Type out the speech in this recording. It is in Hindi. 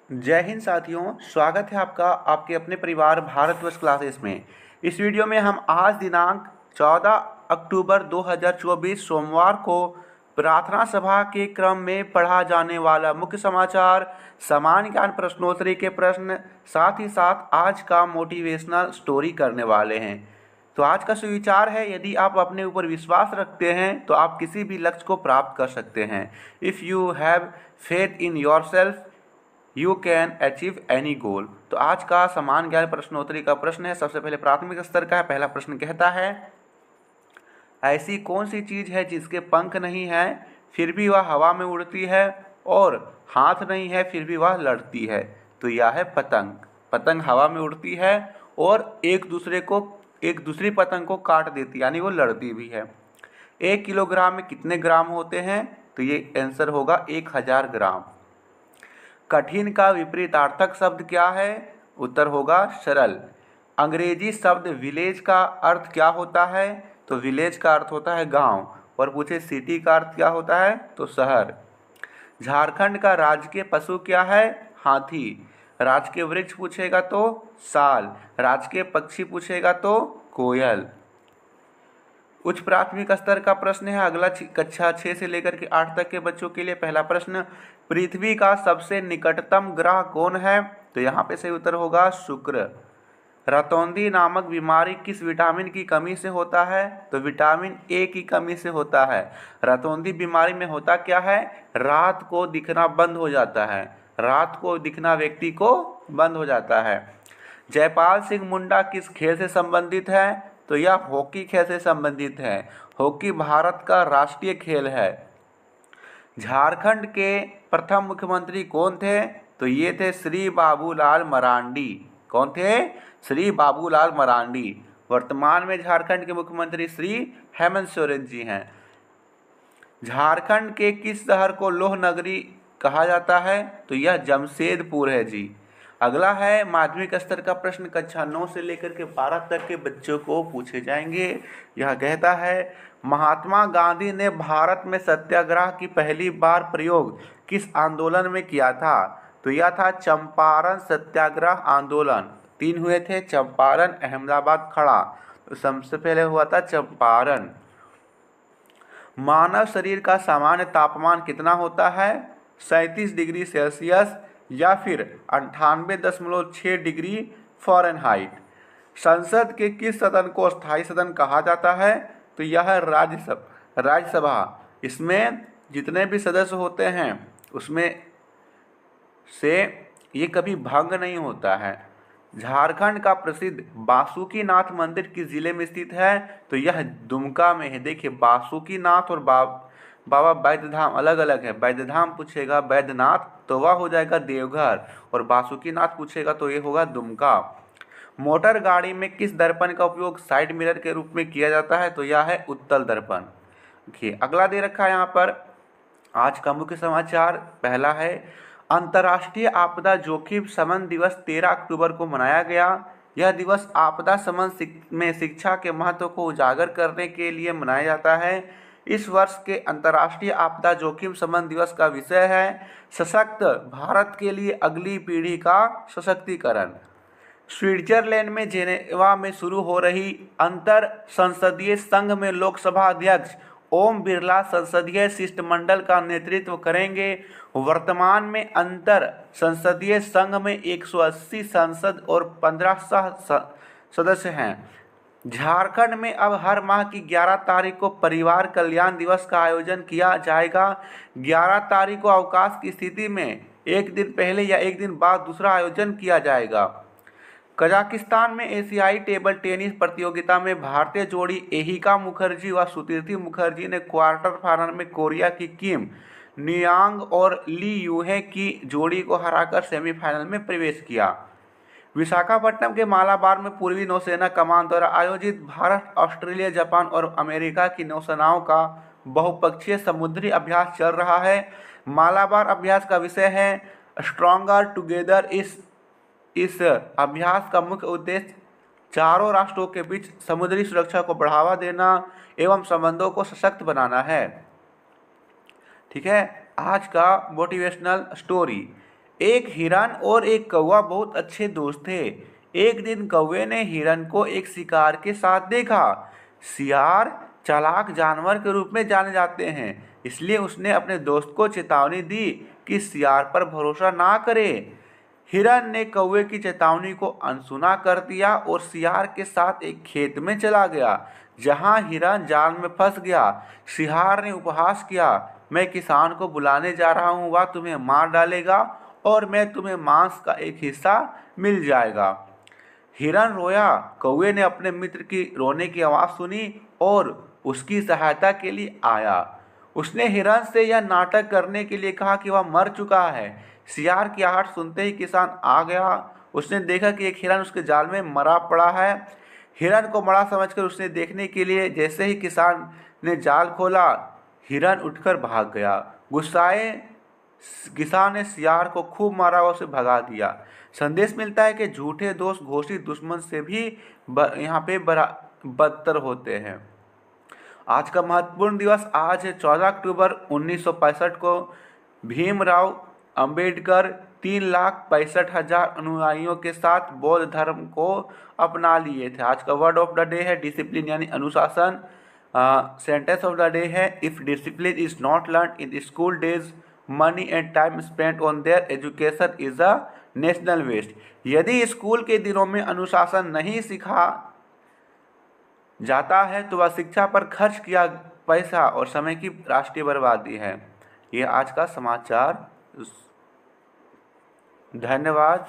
जय हिंद साथियों, स्वागत है आपका आपके अपने परिवार भारतवर्ष क्लासेस में। इस वीडियो में हम आज दिनांक 14 अक्टूबर 2024 सोमवार को प्रार्थना सभा के क्रम में पढ़ा जाने वाला मुख्य समाचार, सामान्य ज्ञान प्रश्नोत्तरी के प्रश्न, साथ ही साथ आज का मोटिवेशनल स्टोरी करने वाले हैं। तो आज का सुविचार है, यदि आप अपने ऊपर विश्वास रखते हैं तो आप किसी भी लक्ष्य को प्राप्त कर सकते हैं। If you have faith in your self you can achieve any गोल। तो आज का समान ज्ञान प्रश्नोत्तरी का प्रश्न है, सबसे पहले प्राथमिक स्तर का है। पहला प्रश्न कहता है, ऐसी कौन सी चीज़ है जिसके पंख नहीं है फिर भी वह हवा में उड़ती है, और हाथ नहीं है फिर भी वह लड़ती है? तो यह है पतंग। पतंग हवा में उड़ती है और एक दूसरी पतंग को काट देती, यानी वो लड़ती भी है। 1 किलोग्राम में कितने ग्राम होते हैं? तो ये आंसर होगा 1000 ग्राम। कठिन का विपरीतार्थक शब्द क्या है? उत्तर होगा सरल। अंग्रेजी शब्द विलेज का अर्थ क्या होता है? तो विलेज का अर्थ होता है गांव, और पूछे सिटी का अर्थ क्या होता है? तो शहर। झारखंड का राजकीय पशु क्या है? हाथी। राजकीय वृक्ष पूछेगा तो साल। राजकीय पक्षी पूछेगा तो कोयल। उच्च प्राथमिक स्तर का प्रश्न है अगला, कक्षा 6 से लेकर के 8 तक के बच्चों के लिए। पहला प्रश्न, पृथ्वी का सबसे निकटतम ग्रह कौन है? तो यहाँ पे सही उत्तर होगा शुक्र। रतौंधी नामक बीमारी किस विटामिन की कमी से होता है? तो विटामिन ए की कमी से होता है। रतौंधी बीमारी में होता क्या है? रात को दिखना बंद हो जाता है। रात को दिखना व्यक्ति को बंद हो जाता है। जयपाल सिंह मुंडा किस खेल से संबंधित है? तो यह हॉकी खेल से संबंधित है। हॉकी भारत का राष्ट्रीय खेल है। झारखंड के प्रथम मुख्यमंत्री कौन थे? तो ये थे श्री बाबूलाल मरांडी। कौन थे? श्री बाबूलाल मरांडी। वर्तमान में झारखंड के मुख्यमंत्री श्री हेमंत सोरेन जी हैं। झारखंड के किस शहर को लौह नगरी कहा जाता है? तो यह जमशेदपुर है जी। अगला है माध्यमिक स्तर का प्रश्न, कक्षा 9 से लेकर के 12 तक के बच्चों को पूछे जाएंगे। यह कहता है, महात्मा गांधी ने भारत में सत्याग्रह की पहली बार प्रयोग किस आंदोलन में किया था? तो यह था चंपारण सत्याग्रह आंदोलन। 3 हुए थे, चंपारण, अहमदाबाद, खड़ा। तो सबसे पहले हुआ था चंपारण। मानव शरीर का सामान्य तापमान कितना होता है? 37 डिग्री सेल्सियस या फिर 98.6 डिग्री फ़ारेनहाइट। संसद के किस सदन को स्थायी सदन कहा जाता है? तो यह है राज्यसभा। इसमें जितने भी सदस्य होते हैं उसमें से ये कभी भंग नहीं होता है। झारखंड का प्रसिद्ध बासुकीनाथ मंदिर किस जिले में स्थित है? तो यह दुमका में है। देखिए, बासुकीनाथ और बाबा बैद्यधाम अलग अलग है। बैद्यधाम पूछेगा बैद्यनाथ तो वह हो जाएगा देवघर, और बासुकीनाथ पूछेगा तो ये होगा दुमका। मोटर गाड़ी में किस दर्पण का उपयोग साइड मिरर के रूप में किया जाता है? तो यह है उत्तल दर्पण। देखिए, अगला दे रखा है यहाँ पर आज का मुख्य समाचार। पहला है, अंतर्राष्ट्रीय आपदा जोखिम शमन दिवस 13 अक्टूबर को मनाया गया। यह दिवस आपदा शमन में शिक्षा के महत्व को उजागर करने के लिए मनाया जाता है। इस वर्ष के अंतर्राष्ट्रीय आपदा जोखिम शमन दिवस का विषय है सशक्त भारत के लिए अगली पीढ़ी का सशक्तिकरण। स्विट्जरलैंड में जेनेवा में शुरू हो रही अंतर संसदीय संघ में लोकसभा अध्यक्ष ओम बिरला संसदीय शिष्टमंडल का नेतृत्व करेंगे। वर्तमान में अंतर संसदीय संघ में 180 सांसद और 15 सदस्य हैं। झारखंड में अब हर माह की 11 तारीख को परिवार कल्याण दिवस का आयोजन किया जाएगा। 11 तारीख को अवकाश की स्थिति में एक दिन पहले या एक दिन बाद दूसरा आयोजन किया जाएगा। कजाकिस्तान में एशियाई टेबल टेनिस प्रतियोगिता में भारतीय जोड़ी एहिका मुखर्जी व सुतीर्थी मुखर्जी ने क्वार्टर फाइनल में कोरिया की किम नियांग और ली यूहे की जोड़ी को हराकर सेमीफाइनल में प्रवेश किया। विशाखापट्टनम के मालाबार में पूर्वी नौसेना कमान द्वारा आयोजित भारत, ऑस्ट्रेलिया, जापान और अमेरिका की नौसेनाओं का बहुपक्षीय समुद्री अभ्यास चल रहा है। मालाबार अभ्यास का विषय है स्ट्रॉन्गर टुगेदर। इस अभ्यास का मुख्य उद्देश्य चारों राष्ट्रों के बीच समुद्री सुरक्षा को बढ़ावा देना एवं संबंधों को सशक्त बनाना है। ठीक है। आज का मोटिवेशनल स्टोरी, एक हिरन और एक कौवा बहुत अच्छे दोस्त थे। एक दिन कौवे ने हिरन को एक शिकार के साथ देखा। सियार चालाक जानवर के रूप में जाने जाते हैं, इसलिए उसने अपने दोस्त को चेतावनी दी कि शियार पर भरोसा ना करे। हिरन ने कौवे की चेतावनी को अनसुना कर दिया और सियार के साथ एक खेत में चला गया, जहां हिरन जाल में फंस गया। सियार ने उपहास किया, मैं किसान को बुलाने जा रहा हूँ, वह तुम्हें मार डालेगा और मैं तुम्हें मांस का एक हिस्सा मिल जाएगा। हिरन रोया। कौवे ने अपने मित्र की रोने की आवाज़ सुनी और उसकी सहायता के लिए आया। उसने हिरन से यह नाटक करने के लिए कहा कि वह मर चुका है। सियार की आहट सुनते ही किसान आ गया। उसने देखा कि एक हिरन उसके जाल में मरा पड़ा है। हिरन को मरा समझकर उसने देखने के लिए जैसे ही किसान ने जाल खोला, हिरन उठकर भाग गया। गुस्साए किसान ने सियार को खूब मारा और उसे भगा दिया। संदेश मिलता है कि झूठे दोस्त घोषित दुश्मन से भी यहाँ पे बदतर होते हैं। आज का महत्वपूर्ण दिवस आज है 14 अक्टूबर 1965 को। भीमराव अंबेडकर 3,65,000 अनुयायियों के साथ बौद्ध धर्म को अपना लिए थे। आज का वर्ड ऑफ द डे है डिसिप्लिन यानी अनुशासन। सेंटेंस ऑफ द डे है if discipline is not learn in school days money and time spent on their education is a national waste. यदि स्कूल के दिनों में अनुशासन नहीं सीखा जाता है तो वह शिक्षा पर खर्च किया पैसा और समय की राष्ट्रीय बर्बादी है। ये आज का समाचार। धन्यवाद।